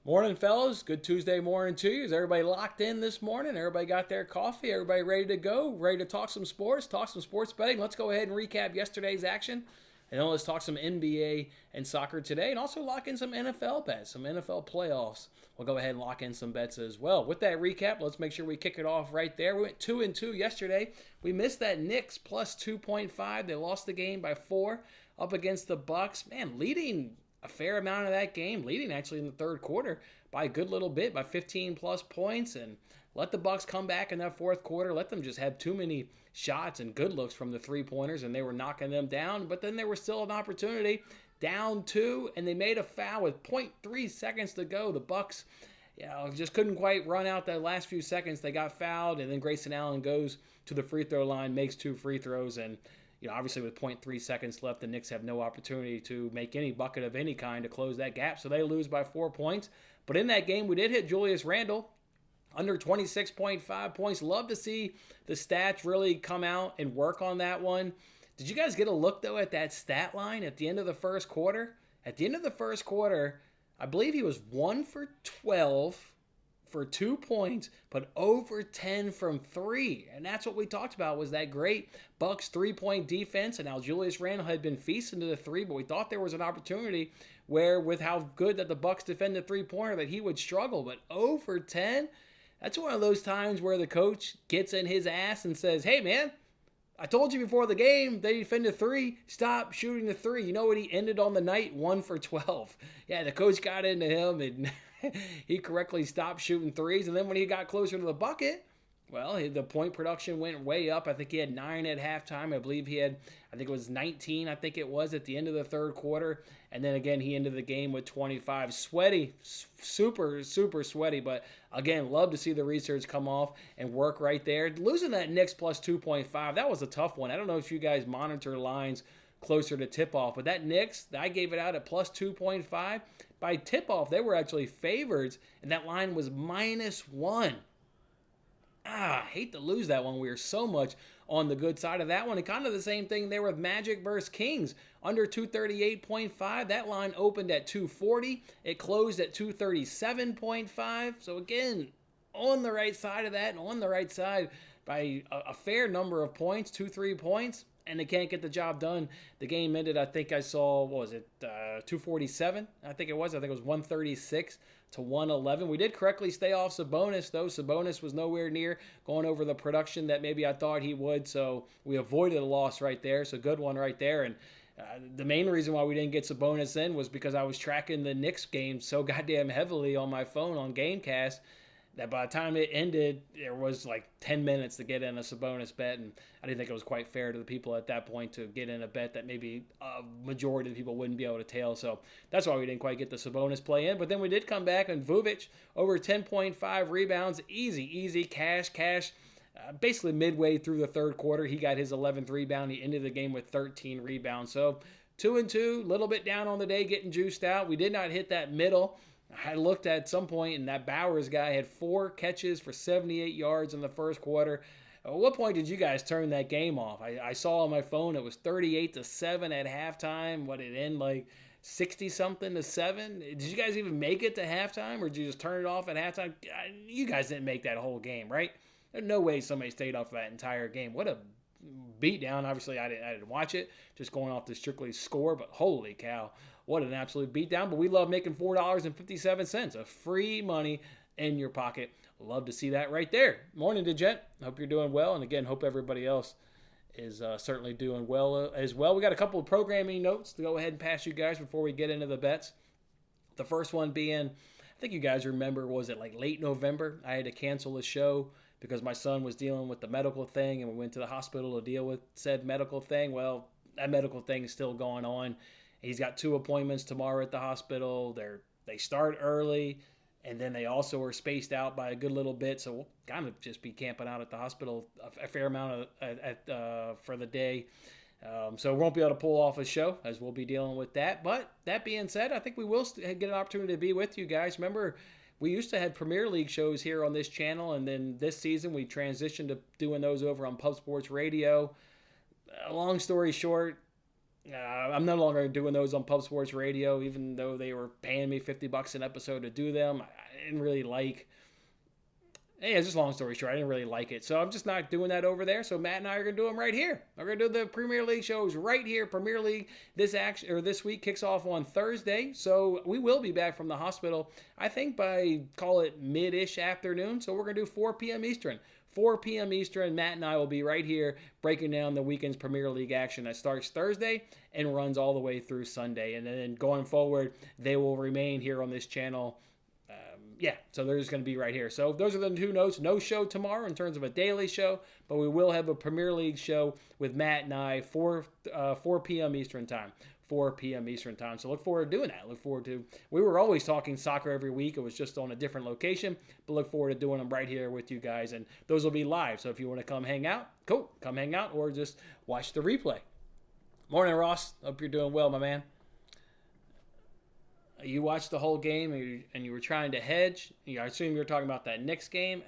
Morning, fellas. Good Tuesday morning to you. Is everybody locked in this morning? Everybody got their coffee? Everybody ready to go? Ready to talk some sports betting? Let's go ahead and recap yesterday's action. And then let's talk some NBA and soccer today, and also lock in some NFL bets, some NFL playoffs. We'll go ahead and lock in some bets as well. With that recap, let's make sure we kick it off right there. We went 2-2 yesterday. We missed that Knicks plus 2.5. They lost the game by 4 up against the Bucks. Man, leading a fair amount of that game, leading actually in the third quarter by a good little bit, by 15 plus points, and let the Bucks come back in that fourth quarter. Let them just have too many shots and good looks from the three-pointers, and they were knocking them down. But then there was still an opportunity, down 2, and they made a foul with zero point 0.3 seconds to go. The Bucks, just couldn't quite run out that last few seconds. They got fouled, and then Grayson Allen goes to the free throw line, makes 2 free throws, and obviously with zero point 0.3 seconds left, the Knicks have no opportunity to make any bucket of any kind to close that gap, so they lose by 4 points. But in that game, we did hit Julius Randle under 26.5 points. Love to see the stats really come out and work on that one. Did you guys get a look, though, at that stat line at the end of the first quarter? At the end of the first quarter, I believe he was 1 for 12 for 2 points, but over 10 from 3. And that's what we talked about, was that great Bucks three-point defense. And now Julius Randle had been feasting to the three, but we thought there was an opportunity where, with how good that the Bucks defend the three-pointer, that he would struggle. But over 10, that's one of those times where the coach gets in his ass and says, hey, man, I told you before the game, they defend the 3. Stop shooting the 3. You know what? He ended on the night 1 for 12. Yeah, the coach got into him, and he correctly stopped shooting threes. And then when he got closer to the bucket, well, the point production went way up. I think he had 9 at halftime. I believe he had, I think it was 19, I think it was, at the end of the third quarter. And then again, he ended the game with 25. Sweaty, super, super sweaty. But again, love to see the research come off and work right there. Losing that Knicks plus 2.5, that was a tough one. I don't know if you guys monitor lines closer to tip-off, but that Knicks, I gave it out at plus 2.5. By tip-off, they were actually favorites, and that line was -1. I hate to lose that one. We were so much on the good side of that one. And kind of the same thing there with Magic versus Kings. Under 238.5. That line opened at 240. It closed at 237.5. So again, on the right side of that, and on the right side by a fair number of points, 2-3 points. And they can't get the job done. The game ended, I think I saw, what was it, 247? I think it was. I think it was 136 to 111. We did correctly stay off Sabonis, though. Sabonis was nowhere near going over the production that maybe I thought he would, so we avoided a loss right there. So good one right there. And the main reason why we didn't get Sabonis in was because I was tracking the Knicks game so goddamn heavily on my phone on Gamecast that by the time it ended, there was like 10 minutes to get in a Sabonis bet, and I didn't think it was quite fair to the people at that point to get in a bet that maybe a majority of the people wouldn't be able to tail. So that's why we didn't quite get the Sabonis play in. But then we did come back, and Vucevic over 10.5 rebounds, easy, cash. Basically midway through the third quarter, he got his 11th rebound. He ended the game with 13 rebounds. So 2-2, a little bit down on the day, getting juiced out. We did not hit that middle. I looked at some point, and that Bowers guy had 4 catches for 78 yards in the first quarter. At what point did you guys turn that game off? I saw on my phone it was 38-7 at halftime. What, it ended like 60-something to 7? Did you guys even make it to halftime, or did you just turn it off at halftime? You guys didn't make that whole game, right? There's no way somebody stayed off that entire game. What a beatdown. Obviously, I didn't watch it, just going off the strictly score, but holy cow, what an absolute beatdown. But we love making $4.57 of free money in your pocket. Love to see that right there. Morning, DeJet. Hope you're doing well, and again, hope everybody else is certainly doing well as well. We got a couple of programming notes to go ahead and pass you guys before we get into the bets. The first one being, I think you guys remember, was it like late November? I had to cancel a show because my son was dealing with the medical thing, and we went to the hospital to deal with said medical thing. Well, that medical thing is still going on. He's got 2 appointments tomorrow at the hospital. They start early, and then they also are spaced out by a good little bit, so we'll kind of just be camping out at the hospital a fair amount for the day. So we won't be able to pull off a show, as we'll be dealing with that. But that being said, I think we will get an opportunity to be with you guys. Remember, we used to have Premier League shows here on this channel, and then this season we transitioned to doing those over on Pub Sports Radio. Long story short, I'm no longer doing those on Pub Sports Radio, even though they were paying me $50 an episode to do them. I didn't really like. Yeah, it's just a long story short. I didn't really like it, so I'm just not doing that over there. So Matt and I are gonna do them right here. We're gonna do the Premier League shows right here. Premier League this week kicks off on Thursday, so we will be back from the hospital. I think by call it mid-ish afternoon. So we're gonna do 4 p.m. Eastern. 4 p.m. Eastern, Matt and I will be right here breaking down the weekend's Premier League action that starts Thursday and runs all the way through Sunday. And then going forward, they will remain here on this channel. So they're just going to be right here. So those are the 2 notes. No show tomorrow in terms of a daily show, but we will have a Premier League show with Matt and I 4 p.m. Eastern time. 4 p.m. Eastern time. So look forward to doing that. Look forward to. We were always talking soccer every week. It was just on a different location, but look forward to doing them right here with you guys. And those will be live. So if you want to come hang out, cool. Come hang out or just watch the replay. Morning, Ross. Hope you're doing well, my man. You watched the whole game and you were trying to hedge. I assume you were talking about that Knicks game.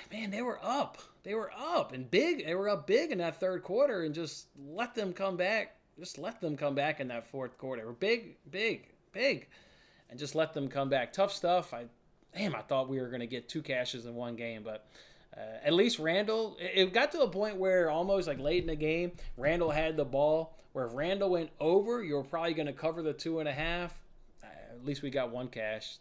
Man, they were up. They were up and big. They were up big in that third quarter and just let them come back. Just let them come back in that fourth quarter. They were big, and just let them come back. Tough stuff. I thought we were going to get 2 cashes in one game, but at least Randall, it got to a point where almost like late in the game, Randall had the ball. Where if Randall went over, you were probably going to cover the 2.5. At least we got 1 cash.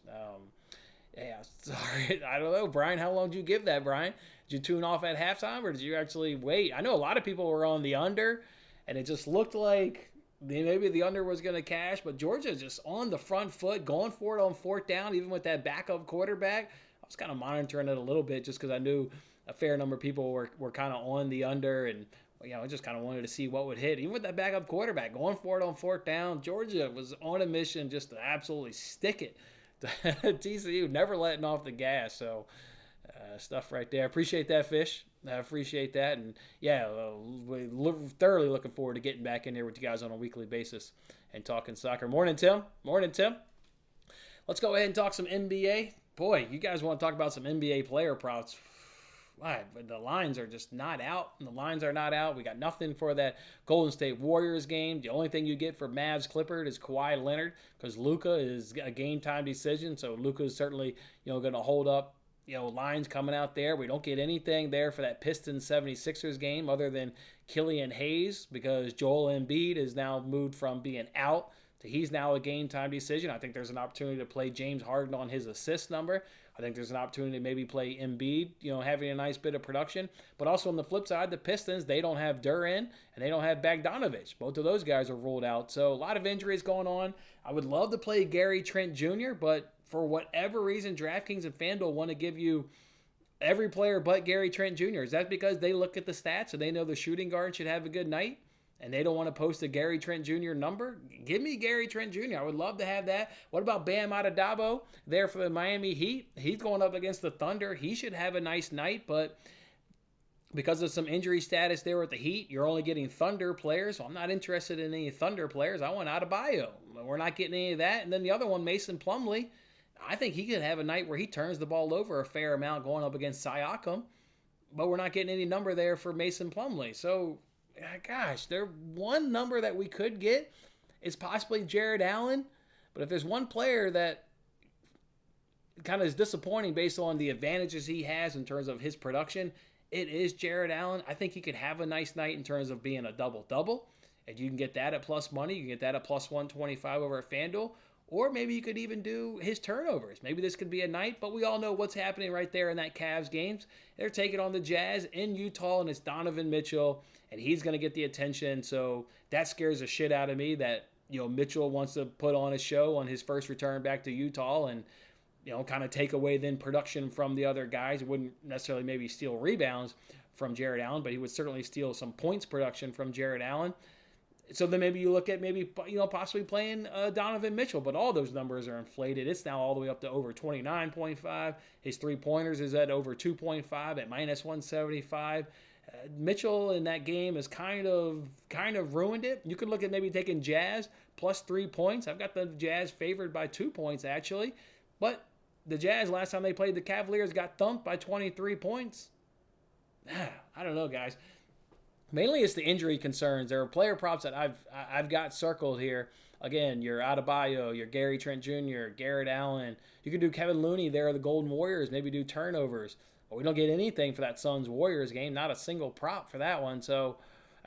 Sorry. I don't know. Brian, how long did you give that, Brian? Did you tune off at halftime or did you actually wait? I know a lot of people were on the under, and it just looked like maybe the under was going to cash, but Georgia just on the front foot, going for it on 4th down, even with that backup quarterback. I was kind of monitoring it a little bit just because I knew a fair number of people were kind of on the under, and I just kind of wanted to see what would hit. Even with that backup quarterback going for it on 4th down, Georgia was on a mission just to absolutely stick it. TCU never letting off the gas. So stuff right there. Appreciate that, Fish. I appreciate that. And thoroughly looking forward to getting back in here with you guys on a weekly basis and talking soccer. Morning, Tim. Morning, Tim. Let's go ahead and talk some NBA. Boy, you guys want to talk about some NBA player props. Why? But the lines are just not out. The lines are not out. We got nothing for that Golden State Warriors game. The only thing you get for Mavs Clippers is Kawhi Leonard because Luka is a game time decision. So Luka is certainly going to hold up lines coming out there. We don't get anything there for that Pistons 76ers game other than Killian Hayes because Joel Embiid is now moved from being out to he's now a game time decision. I think there's an opportunity to play James Harden on his assist number. I think there's an opportunity to maybe play Embiid, having a nice bit of production. But also on the flip side, the Pistons, they don't have Duren and they don't have Bogdanovich. Both of those guys are ruled out. So a lot of injuries going on. I would love to play Gary Trent Jr., but for whatever reason, DraftKings and FanDuel want to give you every player but Gary Trent Jr. Is that because they look at the stats and they know the shooting guard should have a good night? And they don't want to post a Gary Trent Jr. number? Give me Gary Trent Jr. I would love to have that. What about Bam Adebayo there for the Miami Heat? He's going up against the Thunder. He should have a nice night, but because of some injury status there with the Heat, you're only getting Thunder players. So I'm not interested in any Thunder players. I want Adebayo. We're not getting any of that. And then the other one, Mason Plumlee, I think he could have a night where he turns the ball over a fair amount going up against Siakam, but we're not getting any number there for Mason Plumlee. So gosh, one number that we could get is possibly Jared Allen. But if there's one player that kind of is disappointing based on the advantages he has in terms of his production, it is Jared Allen. I think he could have a nice night in terms of being a double-double. And you can get that at plus money. You can get that at plus 125 over at FanDuel. Or maybe you could even do his turnovers. Maybe this could be a night, but we all know what's happening right there in that Cavs games. They're taking on the Jazz in Utah, and it's Donovan Mitchell, and he's going to get the attention. So that scares the shit out of me that, Mitchell wants to put on a show on his first return back to Utah and, kind of take away then production from the other guys. It wouldn't necessarily maybe steal rebounds from Jared Allen, but he would certainly steal some points production from Jared Allen. So then maybe you look at possibly playing Donovan Mitchell, but all those numbers are inflated. It's now all the way up to over 29.5. His three-pointers is at over 2.5 at minus 175. Mitchell in that game has kind of ruined it. You could look at maybe taking Jazz plus 3 points. I've got the Jazz favored by 2 points actually, but the Jazz last time they played the Cavaliers got thumped by 23 points. I don't know, guys. Mainly it's the injury concerns. There are player props that I've got circled here. Again, your Adebayo, your Gary Trent Jr., Garrett Allen. You could do Kevin Looney there, the Golden Warriors, maybe do turnovers. But we don't get anything for that Suns Warriors game. Not a single prop for that one. So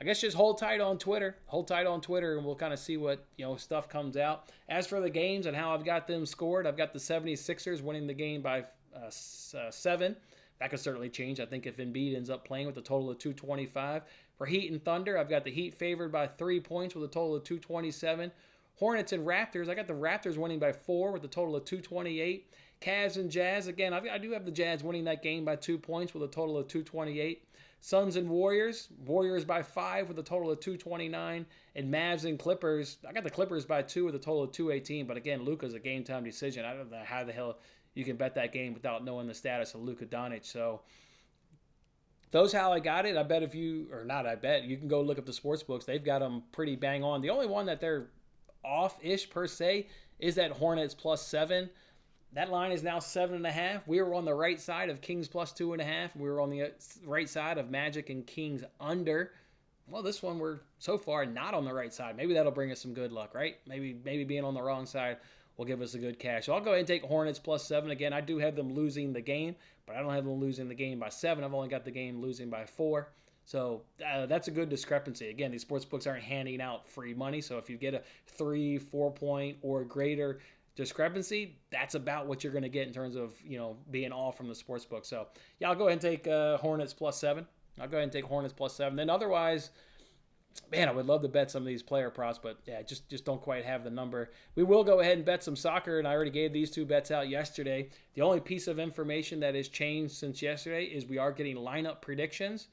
I guess just hold tight on Twitter. Hold tight on Twitter, and we'll kind of see what stuff comes out. As for the games and how I've got them scored, I've got the 76ers winning the game by 7. That could certainly change. I think if Embiid ends up playing with a total of 225. For Heat and Thunder, I've got the Heat favored by 3 points with a total of 227. Hornets and Raptors, I got the Raptors winning by 4 with a total of 228. Cavs and Jazz, again, I do have the Jazz winning that game by 2 points with a total of 228. Suns and Warriors, Warriors by 5 with a total of 229. And Mavs and Clippers, I got the Clippers by 2 with a total of 218. But again, Luka's a game-time decision. I don't know how the hell you can bet that game without knowing the status of Luka Doncic. So those how I got it. I bet if you, or not I bet, you can go look up the sports books. They've got them pretty bang on. The only one that they're off-ish per se is that Hornets plus 7. That line is now 7.5. We were on the right side of Kings plus 2.5. We were on the right side of Magic and Kings under. Well, this one we're so far not on the right side. Maybe that'll bring us some good luck, right? Maybe being on the wrong side will give us a good cash. So I'll go ahead and take Hornets plus 7. Again, I do have them losing the game, but I don't have them losing the game by 7. I've only got the game losing by 4. So that's a good discrepancy. Again, these sports books aren't handing out free money. So if you get a 3, 4 point or greater discrepancy, that's about what you're going to get in terms of being off from the sports book. So yeah, I'll go ahead and take Hornets plus 7. I'll go ahead and take Hornets plus 7. Then otherwise, man, I would love to bet some of these player props, but yeah, just don't quite have the number. We will go ahead and bet some soccer, and I already gave these 2 bets out yesterday. The only piece of information that has changed since yesterday is we are getting lineup predictions.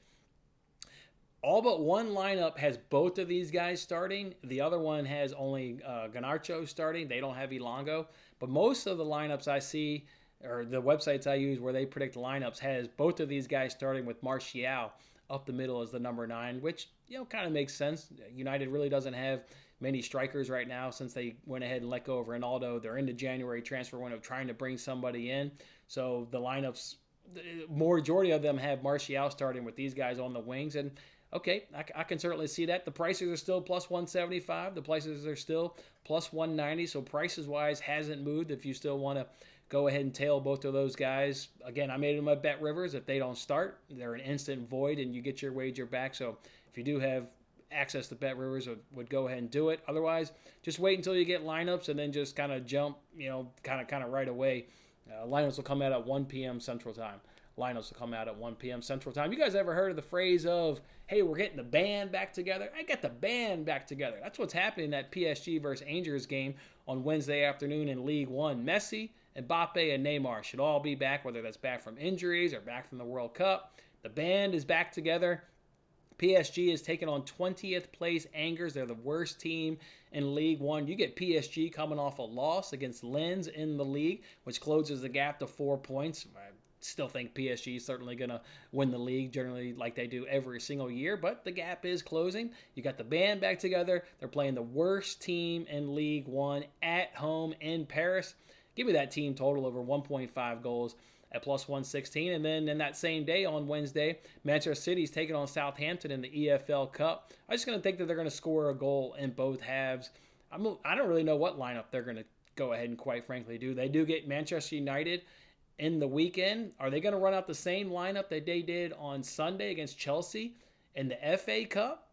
All but one lineup has both of these guys starting. The other one has only Garnacho starting. They don't have Elongo. But most of the lineups I see, or the websites I use where they predict lineups, has both of these guys starting with Martial up the middle as the number 9, which kind of makes sense. United really doesn't have many strikers right now since they went ahead and let go of Ronaldo. They're in the January transfer window trying to bring somebody in. So the lineups, the majority of them have Martial starting with these guys on the wings. And okay, I can certainly see that. The prices are still plus 175. The prices are still plus 190. So prices-wise hasn't moved if you still want to go ahead and tail both of those guys. Again, I made them at Bet Rivers. If they don't start, they're an instant void and you get your wager back. So if you do have access to Bet Rivers, would go ahead and do it. Otherwise, just wait until you get lineups and then just kind of jump, kind of right away. Lineups will come out at 1 p.m. Central Time. Lineups will come out at 1 p.m. Central Time. You guys ever heard of the phrase of, hey, we're getting the band back together? I got the band back together. That's what's happening in that PSG versus Angers game on Wednesday afternoon in League One. Messi, Mbappe, and Neymar should all be back, whether that's back from injuries or back from the World Cup. The band is back together. PSG is taking on 20th place Angers. They're the worst team in League One. You get PSG coming off a loss against Lens in the league, which closes the gap to 4 points. I still think PSG is certainly going to win the league, generally like they do every single year, but the gap is closing. You got the band back together. They're playing the worst team in League One at home in Paris. Give me that team total over 1.5 goals at plus 116. And then in that same day on Wednesday, Manchester City's taking on Southampton in the EFL Cup. I'm just going to think that they're going to score a goal in both halves. I don't really know what lineup they're going to go ahead and quite frankly do. They do get Manchester United in the weekend. Are they going to run out the same lineup that they did on Sunday against Chelsea in the FA Cup?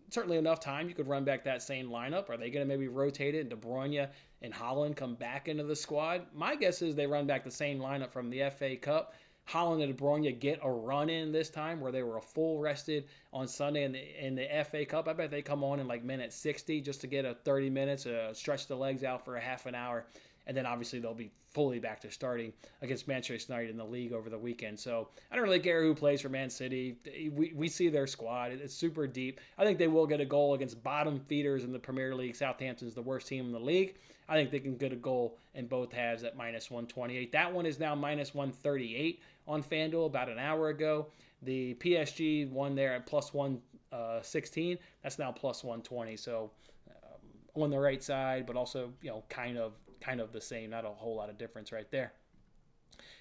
Certainly enough time you could run back that same lineup. Are they going to maybe rotate it and De Bruyne and Haaland come back into the squad? My guess is they run back the same lineup from the FA Cup. Haaland and De Bruyne get a run in this time where they were a full rested on Sunday in the FA Cup. I bet they come on in like minute 60 just to get a 30 minutes, stretch the legs out for a half an hour. And then obviously they'll be fully back to starting against Manchester United in the league over the weekend. So I don't really care who plays for Man City. We see their squad. It's super deep. I think they will get a goal against bottom feeders in the Premier League. Southampton's the worst team in the league. I think they can get a goal in both halves at minus 128. That one is now minus 138 on FanDuel about an hour ago. The PSG one there at plus 116. That's now plus 120. So on the right side, but also kind of the same. Not a whole lot of difference right there.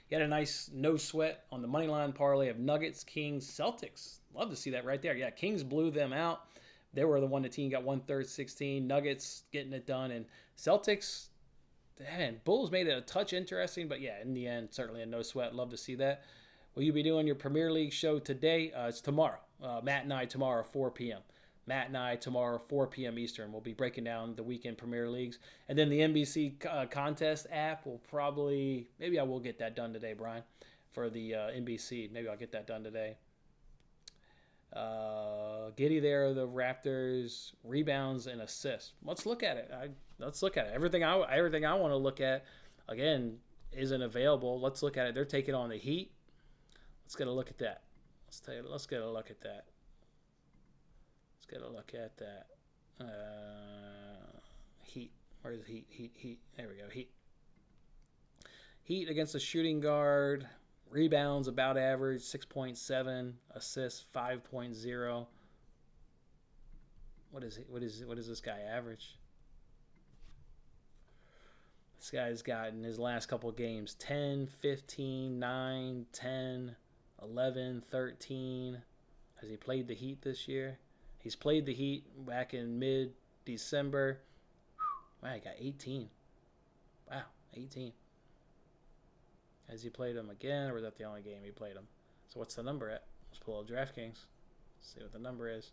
You had a nice no sweat on the money line parlay of Nuggets, Kings, Celtics. Love to see that right there. Yeah, Kings blew them out. They were the one the team got 1/3, 16. Nuggets getting it done. And Celtics, man, Bulls made it a touch interesting. But yeah, in the end, certainly a no sweat. Love to see that. Will you be doing your Premier League show today? It's tomorrow. Matt and I tomorrow, 4 p.m. Matt and I tomorrow, 4 p.m. Eastern. We'll be breaking down the weekend Premier Leagues. And then the NBC contest app will probably, maybe I will get that done today, Brian, for the NBC. Maybe I'll get that done today. Giddey there, the Raptors, rebounds and assists. Let's look at it. Let's look at it. Everything I want to look at, again, isn't available. Let's look at it. They're taking on the Heat. Let's get a look at that. Let's get a look at that. Get a look at that. Heat. Where's Heat? Heat. There we go. Heat. Heat against the shooting guard. Rebounds about average, 6.7. Assists, 5.0. What is this guy average? This guy's got in his last couple of games 10, 15, 9, 10, 11, 13. Has he played the Heat this year? He's played the Heat back in mid-December. Wow, he got 18. Wow, 18. Has he played them again, or was that the only game he played them? So what's the number at? Let's pull up DraftKings. See what the number is.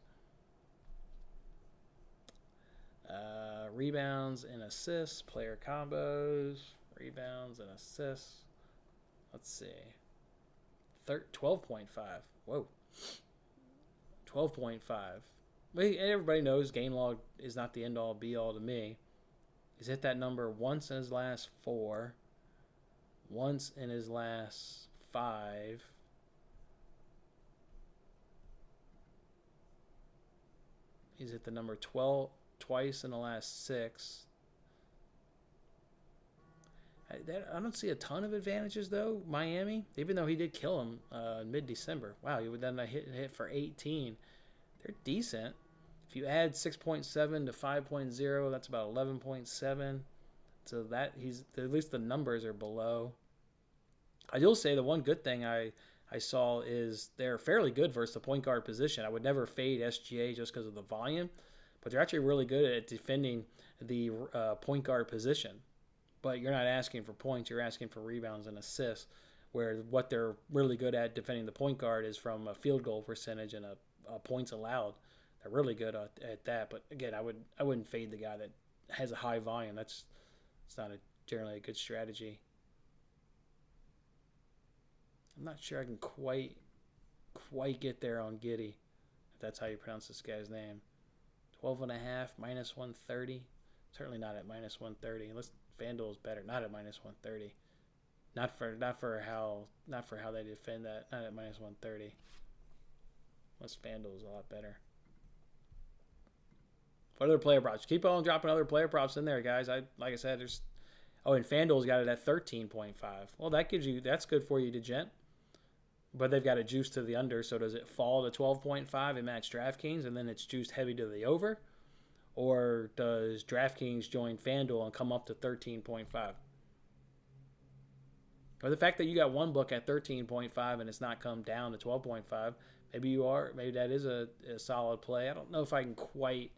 Rebounds and assists, player combos, rebounds and assists. Let's see. 12.5. Whoa. 12.5. Everybody knows game log is not the end-all, be-all to me. He's hit that number once in his last 4. Once in his last 5. He's hit the number 12 twice in the last 6. I don't see a ton of advantages, though, Miami. Even though he did kill him mid-December. Wow, he would then hit for 18. They're decent. If you add 6.7 to 5.0, that's about 11.7. So that at least the numbers are below. I will say the one good thing I saw is they're fairly good versus the point guard position. I would never fade SGA just because of the volume, but they're actually really good at defending the point guard position. But you're not asking for points, you're asking for rebounds and assists, where what they're really good at defending the point guard is from a field goal percentage and a points allowed. They're really good at that. But again, I wouldn't fade the guy that has a high volume. It's not generally a good strategy. I'm not sure I can quite get there on Giddey, if that's how you pronounce this guy's name. 12.5, minus 130. Certainly not at minus 130. Unless FanDuel is better. Not at minus 130. Not for how they defend that. Not at minus 130. Unless FanDuel is a lot better. What other player props? Keep on dropping other player props in there, guys. Like I said, there's. Oh, and FanDuel's got it at 13.5. Well, that's good for you, DeGent. But they've got a juice to the under, so does it fall to 12.5 and match DraftKings, and then it's juiced heavy to the over? Or does DraftKings join FanDuel and come up to 13.5? Or the fact that you got one book at 13.5 and it's not come down to 12.5, maybe that is a solid play. I don't know if I can quite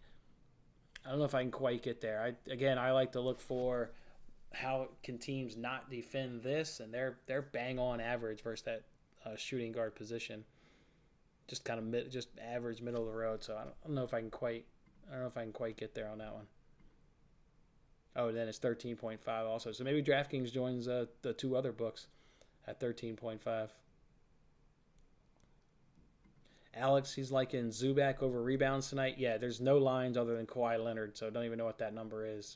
get there. I like to look for how can teams not defend this, and they're bang on average versus that shooting guard position. Just kind of just average, middle of the road. So I don't know if I can quite get there on that one. Oh, then it's 13.5 also. So maybe DraftKings joins the two other books at 13.5. Alex, he's liking Zubac over rebounds tonight. Yeah, there's no lines other than Kawhi Leonard, so don't even know what that number is.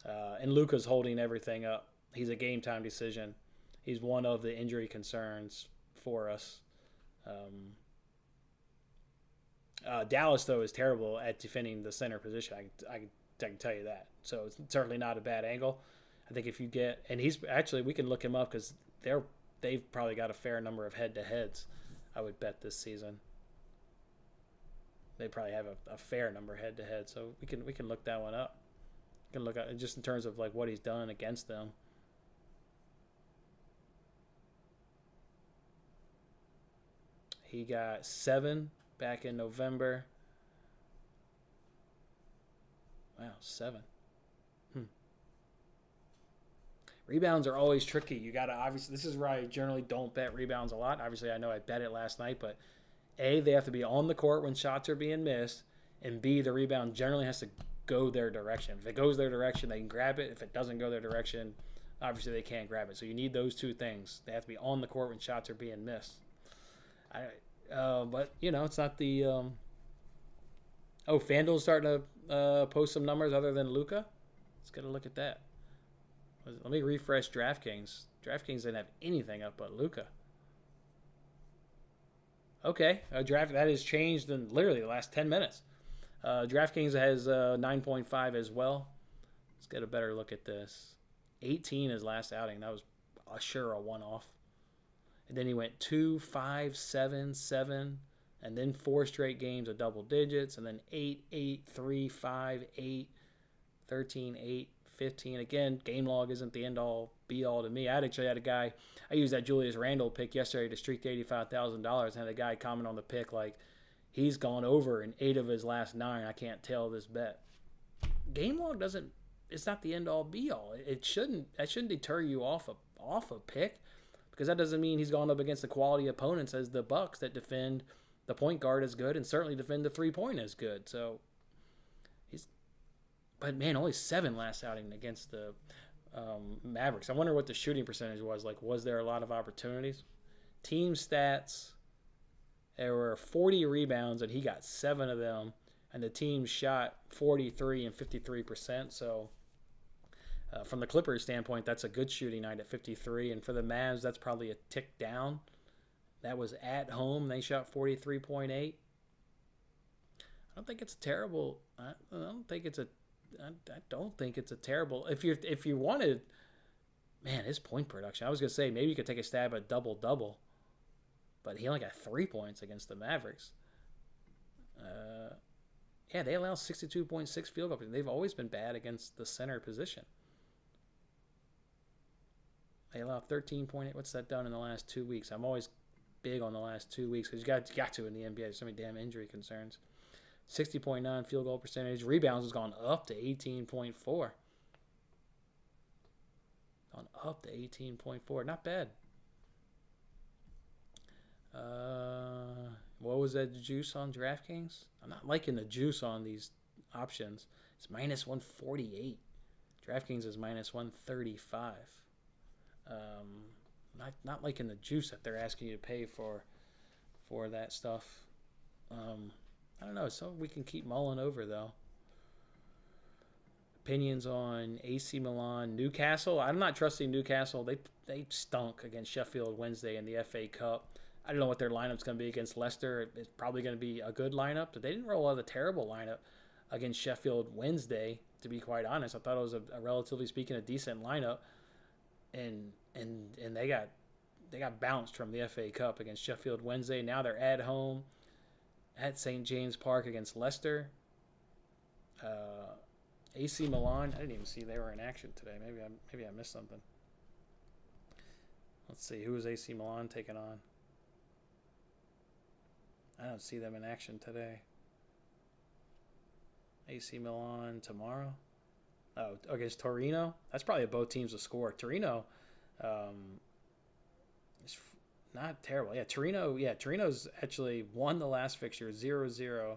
And Luka's holding everything up. He's a game-time decision. He's one of the injury concerns for us. Dallas, though, is terrible at defending the center position. I can tell you that. So it's certainly not a bad angle. I think if you get – and he's – actually, we can look him up because they've probably got a fair number of head-to-heads, I would bet, this season. They probably have a fair number head-to-head, so we can look that one up. We can look at just in terms of like what he's done against them. He got 7 back in November. Wow, 7. Rebounds are always tricky. You got to obviously, this is where I generally don't bet rebounds a lot. Obviously, I know I bet it last night, but A, they have to be on the court when shots are being missed, and B, the rebound generally has to go their direction. If it goes their direction, they can grab it. If it doesn't go their direction, obviously they can't grab it. So you need those two things. They have to be on the court when shots are being missed. But, it's not the FanDuel's starting to post some numbers other than Luka. Let's get a look at that. Let me refresh DraftKings. DraftKings didn't have anything up but Luka. Okay, that has changed in literally the last 10 minutes. DraftKings has 9.5 as well. Let's get a better look at this. 18 his last outing. That was sure a one-off. And then he went 2, 5, 7, 7, and then 4 straight games of double digits, and then 8, 8, 3, 5, 8, 13, 8, 15. Again, game log isn't the end-all, be-all to me. I actually had a guy, I used that Julius Randle pick yesterday to streak to $85,000, and had a guy comment on the pick like, he's gone over in 8 of his last 9. I can't tell this bet. Game log it's not the end-all, be-all. That shouldn't deter you off a pick, because that doesn't mean he's gone up against the quality opponents as the Bucks that defend the point guard as good and certainly defend the three-point as good. So but man, only 7 last outing against the Mavericks. I wonder what the shooting percentage was. Like, was there a lot of opportunities? Team stats, there were 40 rebounds, and he got 7 of them. And the team shot 43 and 53%. So from the Clippers standpoint, that's a good shooting night at 53. And for the Mavs, that's probably a tick down. That was at home. They shot 43.8. I don't think it's terrible. I don't think it's a terrible. If you wanted, man, his point production. I was gonna say maybe you could take a stab at double, but he only got 3 points against the Mavericks. Yeah, they allow 62.6 field goals. They've always been bad against the center position. They allow 13.8. What's that done in the last 2 weeks? I'm always big on the last 2 weeks because you got to in the NBA. There's so many damn injury concerns. 60.9 field goal percentage. Rebounds has gone up to 18.4. Gone up to 18.4. Not bad. What was that juice on DraftKings? I'm not liking the juice on these options. It's minus 148. DraftKings is minus 135. Not liking the juice that they're asking you to pay for that stuff. I don't know. It's something we can keep mulling over, though. Opinions on AC Milan, Newcastle. I'm not trusting Newcastle. They stunk against Sheffield Wednesday in the FA Cup. I don't know what their lineup's going to be against Leicester. It's probably going to be a good lineup, but they didn't roll out a terrible lineup against Sheffield Wednesday, to be quite honest. I thought it was a relatively speaking, a decent lineup. And they got bounced from the FA Cup against Sheffield Wednesday. Now they're at home at St. James Park against Leicester. AC Milan, I didn't even see they were in action today. Maybe I missed something. Let's see, who is AC Milan taking on? I don't see them in action today. AC Milan tomorrow? Oh, against Torino? That's probably both teams to score. Torino is not terrible. Yeah, Torino's actually won the last fixture 0-0.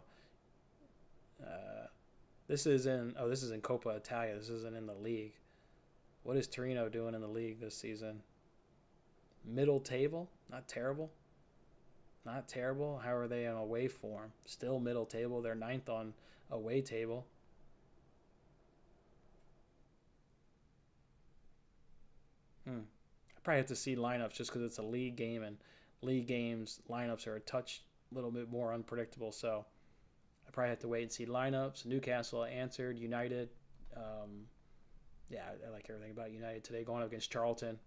This is in Coppa Italia. This isn't in the league. What is Torino doing in the league this season? Middle table? Not terrible. Not terrible. How are they in away form? Still middle table. They're 9th on away table. I probably have to see lineups just because it's a league game, and league games lineups are a little bit more unpredictable. So I probably have to wait and see lineups. Newcastle answered. United. I like everything about United today. Going up against Charlton.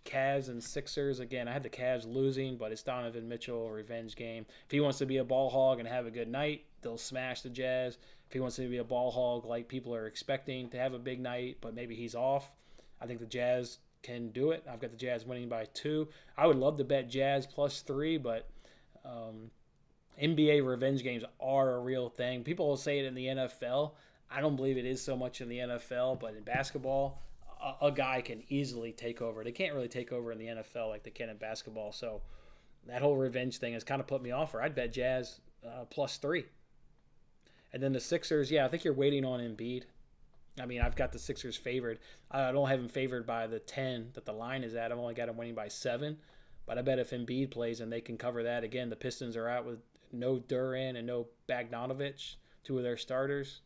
Cavs and Sixers. Again, I had the Cavs losing, but it's Donovan Mitchell, revenge game. If he wants to be a ball hog and have a good night, they'll smash the Jazz. If he wants to be a ball hog like people are expecting to have a big night, but maybe he's off, I think the Jazz can do it. I've got the Jazz winning by 2. I would love to bet Jazz plus 3, but NBA revenge games are a real thing. People will say it in the NFL. I don't believe it is so much in the NFL, but in basketball, a guy can easily take over. They can't really take over in the NFL like they can in basketball. So that whole revenge thing has kind of put me off. Or I'd bet Jazz +3. And then the Sixers, yeah, I think you're waiting on Embiid. I mean, I've got the Sixers favored. I don't have them favored by the 10 that the line is at. I've only got them winning by 7. But I bet if Embiid plays and they can cover that, again, the Pistons are out with no Duran and no Bogdanovic, 2 of their starters.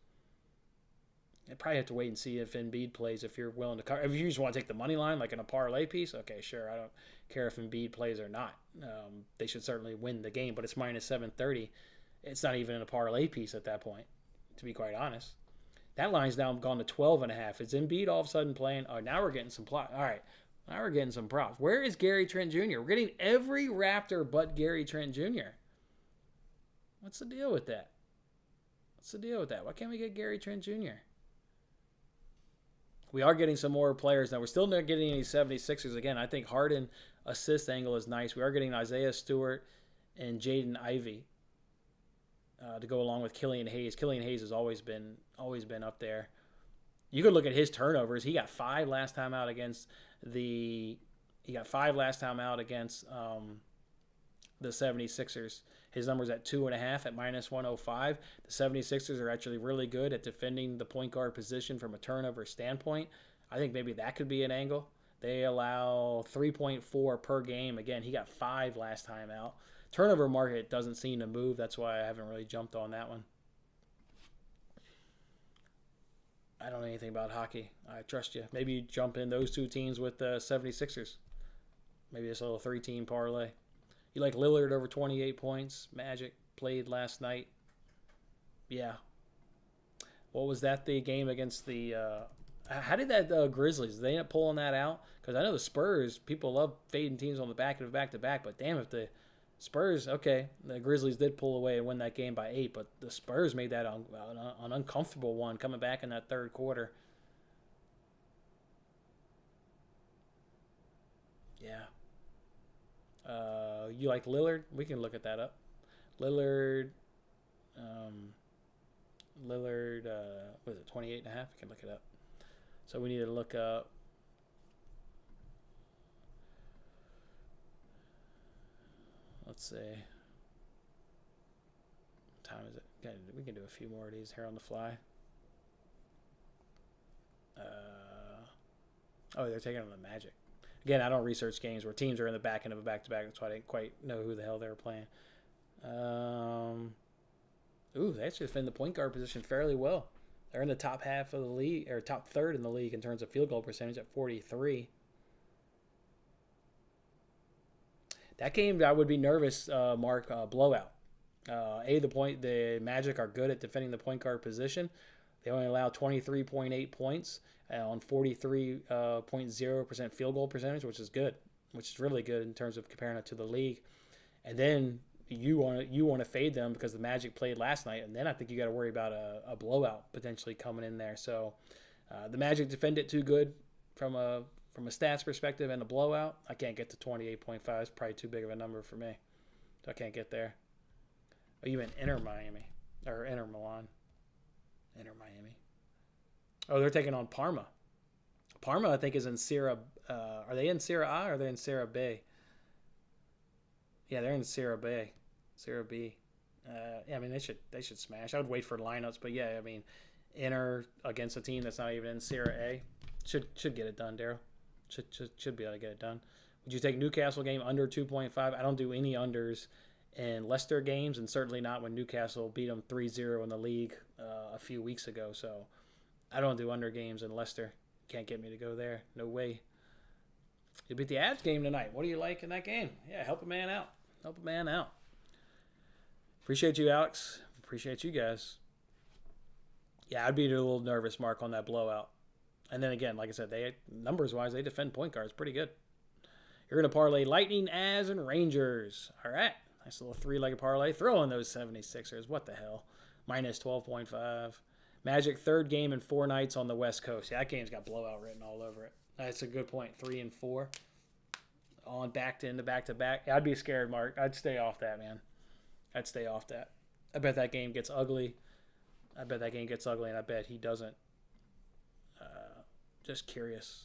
You probably have to wait and see if Embiid plays if you're willing to cover. If you just want to take the money line, like in a parlay piece, okay, sure. I don't care if Embiid plays or not. They should certainly win the game, but it's -730. It's not even in a parlay piece at that point, to be quite honest. That line's now gone to 12.5. Is Embiid all of a sudden playing? Oh, now we're getting some plot. All right, now we're getting some props. Where is Gary Trent Jr.? We're getting every Raptor but Gary Trent Jr. What's the deal with that? Why can't we get Gary Trent Jr.? We are getting some more players now. We're still not getting any 76ers. Again, I think Harden assist angle is nice. We are getting Isaiah Stewart and Jaden Ivey to go along with Killian Hayes. Killian Hayes has always been up there. You could look at his turnovers. He got 5 last time out against the 76ers. His number's at 2.5 at -105. The 76ers are actually really good at defending the point guard position from a turnover standpoint. I think maybe that could be an angle. They allow 3.4 per game. Again, he got 5 last time out. Turnover market doesn't seem to move. That's why I haven't really jumped on that one. I don't know anything about hockey. I trust you. Maybe you jump in those 2 teams with the 76ers. Maybe it's a little 3-team parlay. You like Lillard over 28 points. Magic played last night. Yeah. What was that, the game against the... how did that Grizzlies, did they end up pulling that out? Because I know the Spurs, people love fading teams on the back of the back-to-back, but damn, if the Spurs, okay, the Grizzlies did pull away and win that game by 8, but the Spurs made that an uncomfortable one coming back in that third quarter. Yeah. You like Lillard? We can look at that up. Lillard, what is it, 28.5? We can look it up. So we need to look up. Let's see. What time is it? We can do a few more of these here on the fly. Oh, they're taking on the Magic. Again, I don't research games where teams are in the back end of a back-to-back. That's why I didn't quite know who the hell they were playing. They actually defend the point guard position fairly well. They're in the top half of the league, or top third in the league in terms of field goal percentage at 43. That game, I would be nervous, Mark, blowout. The Magic are good at defending the point guard position. They only allow 23.8 points on 43.0% field goal percentage, which is good, which is really good in terms of comparing it to the league. And then you want to fade them because the Magic played last night, and then I think you got to worry about a blowout potentially coming in there. So the Magic defend it too good from a stats perspective, and a blowout, I can't get to 28.5. It's probably too big of a number for me. So I can't get there. Oh, you meant Inter Miami or Inter Milan? Inter Miami. Oh, they're taking on Parma. Parma, I think, is in Serie. Are they in Serie A or are they in Serie B? Yeah, they're in Serie B. Serie B. I mean, they should smash. I would wait for lineups, but yeah, I mean, Inter against a team that's not even in Serie A should get it done, Daryl. Should be able to get it done. Would you take Newcastle game under 2.5? I don't do any unders in Leicester games, and certainly not when Newcastle beat them 3-0 in the league a few weeks ago. So I don't do under games in Leicester. Can't get me to go there. No way. You beat the Avs game tonight. What do you like in that game? Yeah, help a man out. Help a man out. Appreciate you, Alex. Appreciate you guys. Yeah, I'd be a little nervous, Mark, on that blowout. And then again, like I said, numbers-wise, they defend point guards pretty good. You're going to parlay Lightning, Avs, and Rangers. All right. Nice little three-legged parlay. Throw in those 76ers. What the hell? Minus 12.5. Magic third game in 4 nights on the West Coast. Yeah, that game's got blowout written all over it. That's a good point. 3 and 4. on back to back. I'd be scared, Mark. I'd stay off that, man. I'd stay off that. I bet that game gets ugly. And I bet he doesn't. Just curious.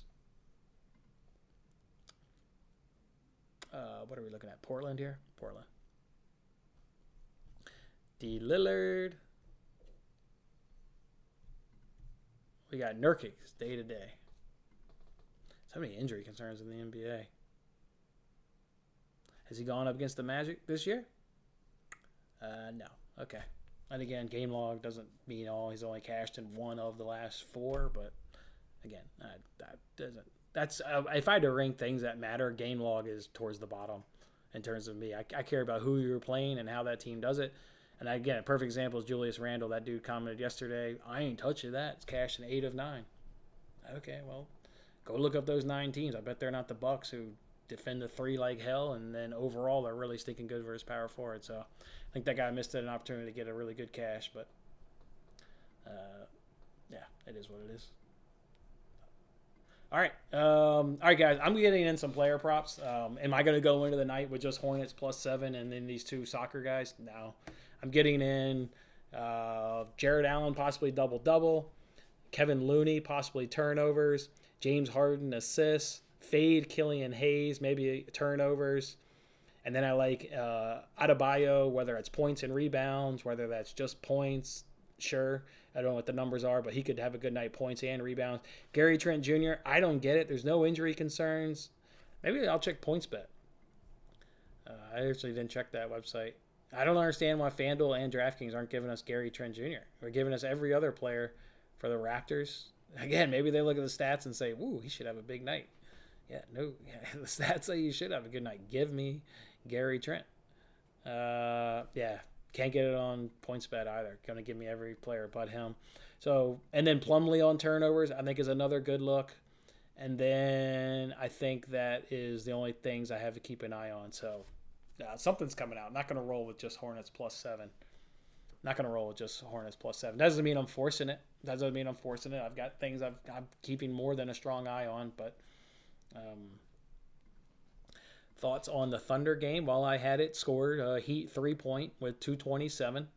What are we looking at? Portland here? Portland. D. Lillard. We got Nurkic day to day. So many injury concerns in the NBA. Has he gone up against the Magic this year? No. Okay. And again, game log doesn't mean all. He's only cashed in one of the last 4, but again, that doesn't. That's if I had to rank things that matter, game log is towards the bottom in terms of me. I care about who you're playing and how that team does it. And again, a perfect example is Julius Randle. That dude commented yesterday, I ain't touching that. It's cashed in 8 of 9. Okay, well, go look up those 9 teams. I bet they're not the Bucks, who defend the 3 like hell, and then overall they're really stinking good versus power forward. So I think that guy missed an opportunity to get a really good cash, but yeah, it is what it is. All right, guys. I'm getting in some player props. Am I going to go into the night with just Hornets +7 and then these 2 soccer guys? No. I'm getting in Jared Allen possibly double-double, Kevin Looney possibly turnovers, James Harden assists, fade Killian Hayes, maybe turnovers. And then I like Adebayo, whether it's points and rebounds, whether that's just points, sure. I don't know what the numbers are, but he could have a good night, points and rebounds. Gary Trent Jr., I don't get it. There's no injury concerns. Maybe I'll check PointsBet. I actually didn't check that website. I don't understand why FanDuel and DraftKings aren't giving us Gary Trent Jr. They're giving us every other player for the Raptors. Again, maybe they look at the stats and say, "Ooh, he should have a big night." Yeah, no, the stats say you should have a good night. Give me Gary Trent. Yeah, can't get it on PointsBet either. Going to give me every player but him. So, and then Plumlee on turnovers, I think is another good look. And then I think that is the only things I have to keep an eye on. So, something's coming out. I'm not going to roll with just Hornets +7. Not going to roll with just Hornets +7. Doesn't mean I'm forcing it. I've got things I'm keeping more than a strong eye on, but thoughts on the Thunder game? While I had it, scored Heat 3-point with 2:27.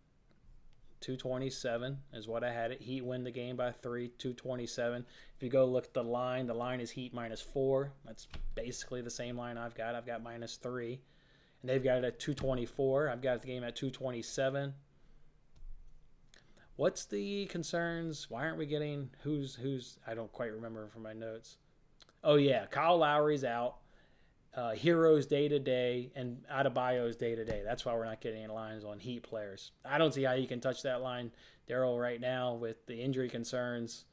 2:27 is what I had it. Heat win the game by 3, 2:27. If you go look at the line is Heat -4. That's basically the same line I've got. I've got -3. And they've got it at 2:24. I've got the game at 2:27. What's the concerns? Why aren't we getting who's? I don't quite remember from my notes. Oh, yeah. Kyle Lowry's out. Heroes day-to-day and Adebayo's day-to-day. That's why we're not getting any lines on Heat players. I don't see how you can touch that line, Daryl, right now with the injury concerns.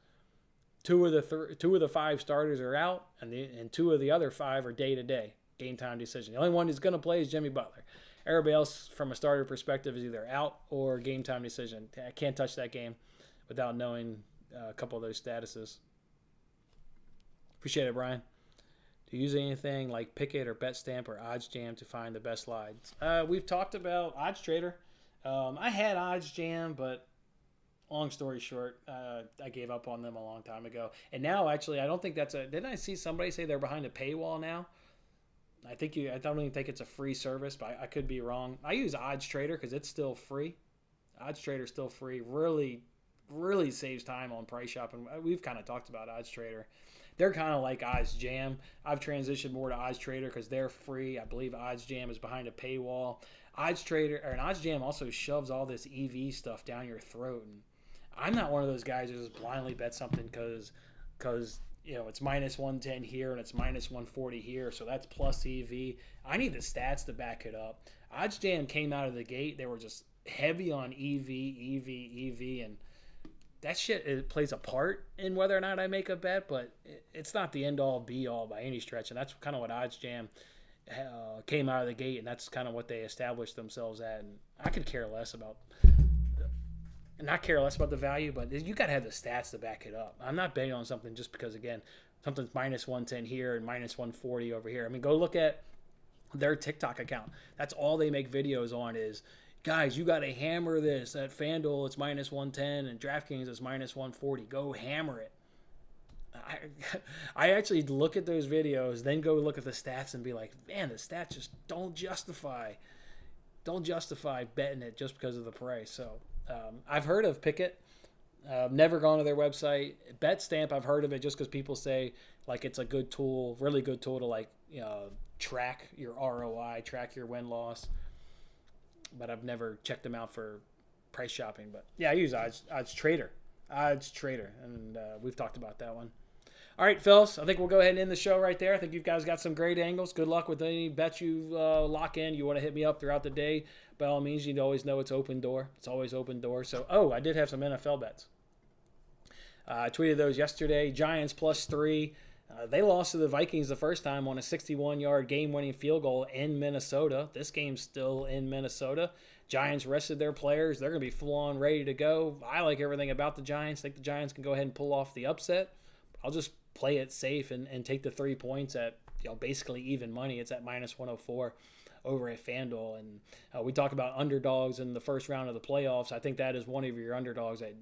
Two of the 5 starters are out, and 2 of the other 5 are day-to-day, game-time decision. The only one who's going to play is Jimmy Butler. Everybody else, from a starter perspective, is either out or game-time decision. I can't touch that game without knowing a couple of those statuses. Appreciate it, Brian. Do you use anything like Pickett or BetStamp or OddsJam to find the best lines? We've talked about OddsTrader. I had OddsJam, but long story short, I gave up on them a long time ago. And now, actually, I don't think that's didn't I see somebody say they're behind a paywall now? I don't even think it's a free service, but I could be wrong. I use OddsTrader because it's still free. OddsTrader's still free. Really, really saves time on price shopping. We've kind of talked about OddsTrader. They're kind of like OddsJam. I've transitioned more to OddsTrader because they're free. I believe OddsJam is behind a paywall. OddsJam also shoves all this EV stuff down your throat. And I'm not one of those guys who just blindly bet something because it's -110 here and it's -140 here, so that's plus EV. I need the stats to back it up. OddsJam came out of the gate. They were just heavy on EV, and that shit, it plays a part in whether or not I make a bet, but it's not the end-all, be-all by any stretch, and that's kind of what OddsJam came out of the gate, and that's kind of what they established themselves at. And I could care less about the value, but you got to have the stats to back it up. I'm not betting on something just because, again, something's -110 here and -140 over here. I mean, go look at their TikTok account. That's all they make videos on is, guys, you got to hammer this. At FanDuel, it's -110, and DraftKings, it's -140. Go hammer it. I actually look at those videos, then go look at the stats and be like, man, the stats just don't justify betting it just because of the price. So I've heard of Pickett. Never gone to their website. BetStamp, I've heard of it just because people say like it's a good tool, really good tool to like track your ROI, track your win loss. But I've never checked them out for price shopping. But yeah, I use Odds Trader, and we've talked about that one. All right, Phils, I think we'll go ahead and end the show right there. I think you guys got some great angles. Good luck with any bets you lock in. You want to hit me up throughout the day, by all means, you always know it's open door. It's always open door. So, I did have some NFL bets. I tweeted those yesterday. Giants +3. They lost to the Vikings the first time on a 61-yard game-winning field goal in Minnesota. This game's still in Minnesota. Giants rested their players. They're going to be full-on ready to go. I like everything about the Giants. I think the Giants can go ahead and pull off the upset. I'll just play it safe and take the 3 points at basically even money. It's at -104 over at FanDuel. And we talk about underdogs in the first round of the playoffs. I think that is one of your underdogs that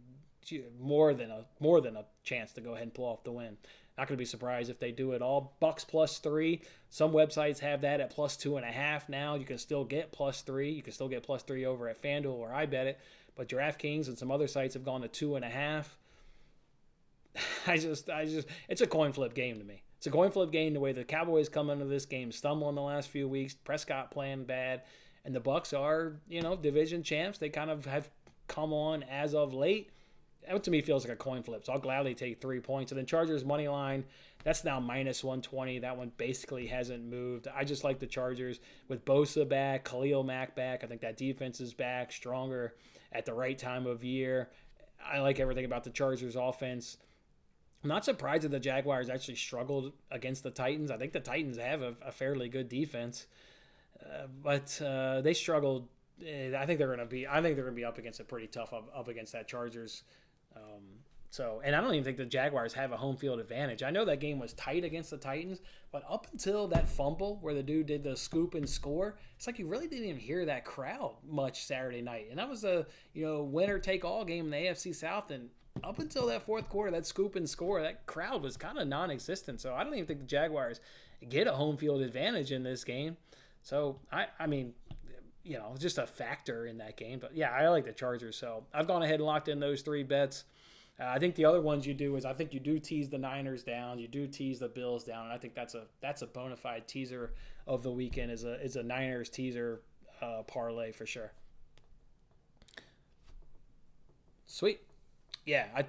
more than a chance to go ahead and pull off the win. Not going to be surprised if they do it all. Bucks +3. Some websites have that at +2.5 now. You can still get +3. You can still get +3 over at FanDuel or I Bet It. But DraftKings and some other sites have gone to 2.5. It's a coin flip game to me. It's a coin flip game the way the Cowboys come into this game stumbling the last few weeks. Prescott playing bad. And the Bucks are, division champs. They kind of have come on as of late. That to me feels like a coin flip, so I'll gladly take 3 points. And then Chargers money line, that's now -120. That one basically hasn't moved. I just like the Chargers with Bosa back, Khalil Mack back. I think that defense is back, stronger at the right time of year. I like everything about the Chargers offense. I'm not surprised that the Jaguars actually struggled against the Titans. I think the Titans have a fairly good defense, but they struggled. I think they're going to be up against it pretty tough up against that Chargers. And I don't even think the Jaguars have a home field advantage. I know that game was tight against the Titans, but up until that fumble where the dude did the scoop and score, it's like you really didn't even hear that crowd much Saturday night. And that was a winner take all game in the AFC South. And up until that fourth quarter, that scoop and score, that crowd was kind of non-existent. So I don't even think the Jaguars get a home field advantage in this game. So I mean, just a factor in that game. But yeah, I like the Chargers. So I've gone ahead and locked in those 3 bets. I think the other ones you do is I think you do tease the Niners down, you do tease the Bills down, and I think that's a bona fide teaser of the weekend is a Niners teaser parlay for sure. Sweet. Yeah,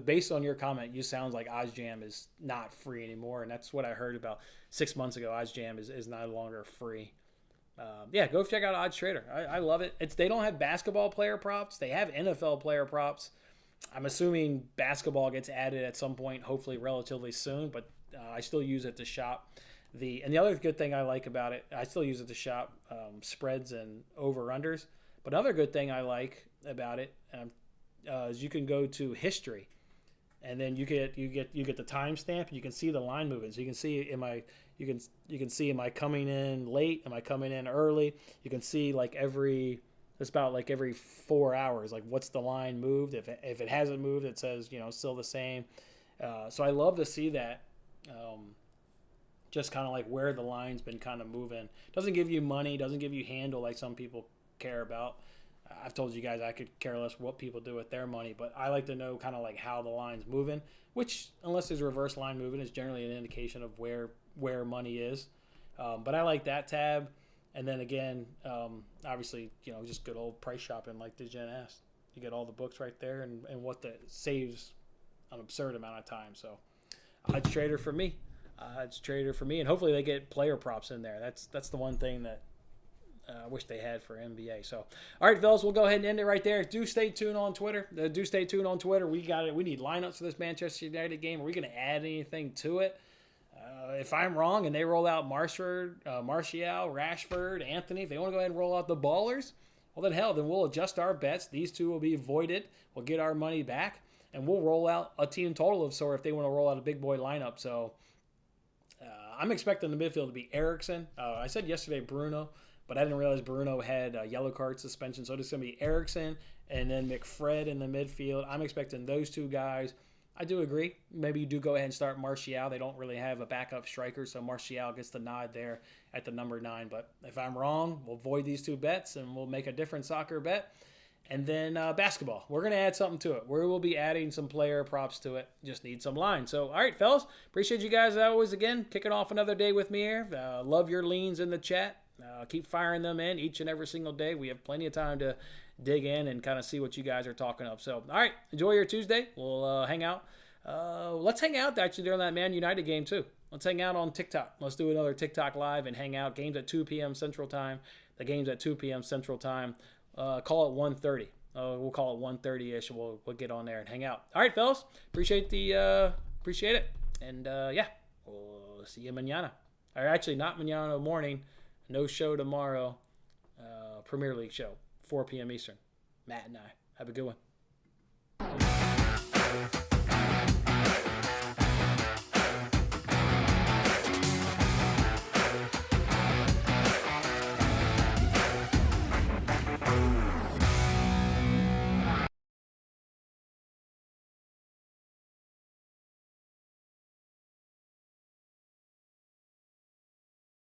based on your comment, you sound like OddsJam is not free anymore, and that's what I heard about 6 months ago. OddsJam is no longer free. Go check out Odds Trader. I love it. They don't have basketball player props. They have NFL player props. I'm assuming basketball gets added at some point, hopefully relatively soon, but I still use it to shop. And the other good thing I like about it, I still use it to shop spreads and over-unders. But another good thing I like about it is you can go to history, and then you get the timestamp, and you can see the line movement. So you can see you can see am I coming in late? Am I coming in early? You can see it's about every 4 hours, what's the line moved. If it hasn't moved, it says still the same. So I love to see that. Just kind of where the line's been kind of moving. Doesn't give you money, doesn't give you handle like some people care about. I've told you guys I could care less what people do with their money, but I like to know kind of how the line's moving, which unless there's reverse line moving is generally an indication of where money is. But I like that tab. And then again, obviously, just good old price shopping like the Jen asked. You get all the books right there and what that saves an absurd amount of time. So Odds Trader for me. And hopefully they get player props in there. That's the one thing that I wish they had for NBA. So, all right, fellas, we'll go ahead and end it right there. Do stay tuned on Twitter. We got it. We need lineups for this Manchester United game. Are we going to add anything to it? If I'm wrong and they roll out Martial, Rashford, Anthony, if they want to go ahead and roll out the ballers, well, then we'll adjust our bets. These two will be voided. We'll get our money back, and we'll roll out a team total of if they want to roll out a big boy lineup. So I'm expecting the midfield to be Eriksen. I said yesterday Bruno, but I didn't realize Bruno had a yellow card suspension. So it's going to be Eriksen and then McFred in the midfield. I'm expecting those two guys. I do agree. Maybe you do go ahead and start Martial. They don't really have a backup striker, so Martial gets the nod there at the number 9. But if I'm wrong, we'll void these 2 bets and we'll make a different soccer bet. And then basketball. We're going to add something to it. We will be adding some player props to it. Just need some lines. So, all right, fellas. Appreciate you guys always, again, kicking off another day with me here. Love your leans in the chat. Keep firing them in each and every single day. We have plenty of time to dig in and kind of see what you guys are talking of. So, all right, enjoy your Tuesday. We'll hang out. Let's hang out actually during that Man United game, too. Let's hang out on TikTok. Let's do another TikTok live and hang out. Games at 2 p.m. Central Time. The game's at 2 p.m. Central Time. Call it 1:30. We'll call it 1:30ish. We'll get on there and hang out. All right, fellas. Appreciate it. And yeah, we'll see you mañana. Or actually, not mañana morning. No show tomorrow. Premier League show, 4 p.m. Eastern. Matt and I. Have a good one.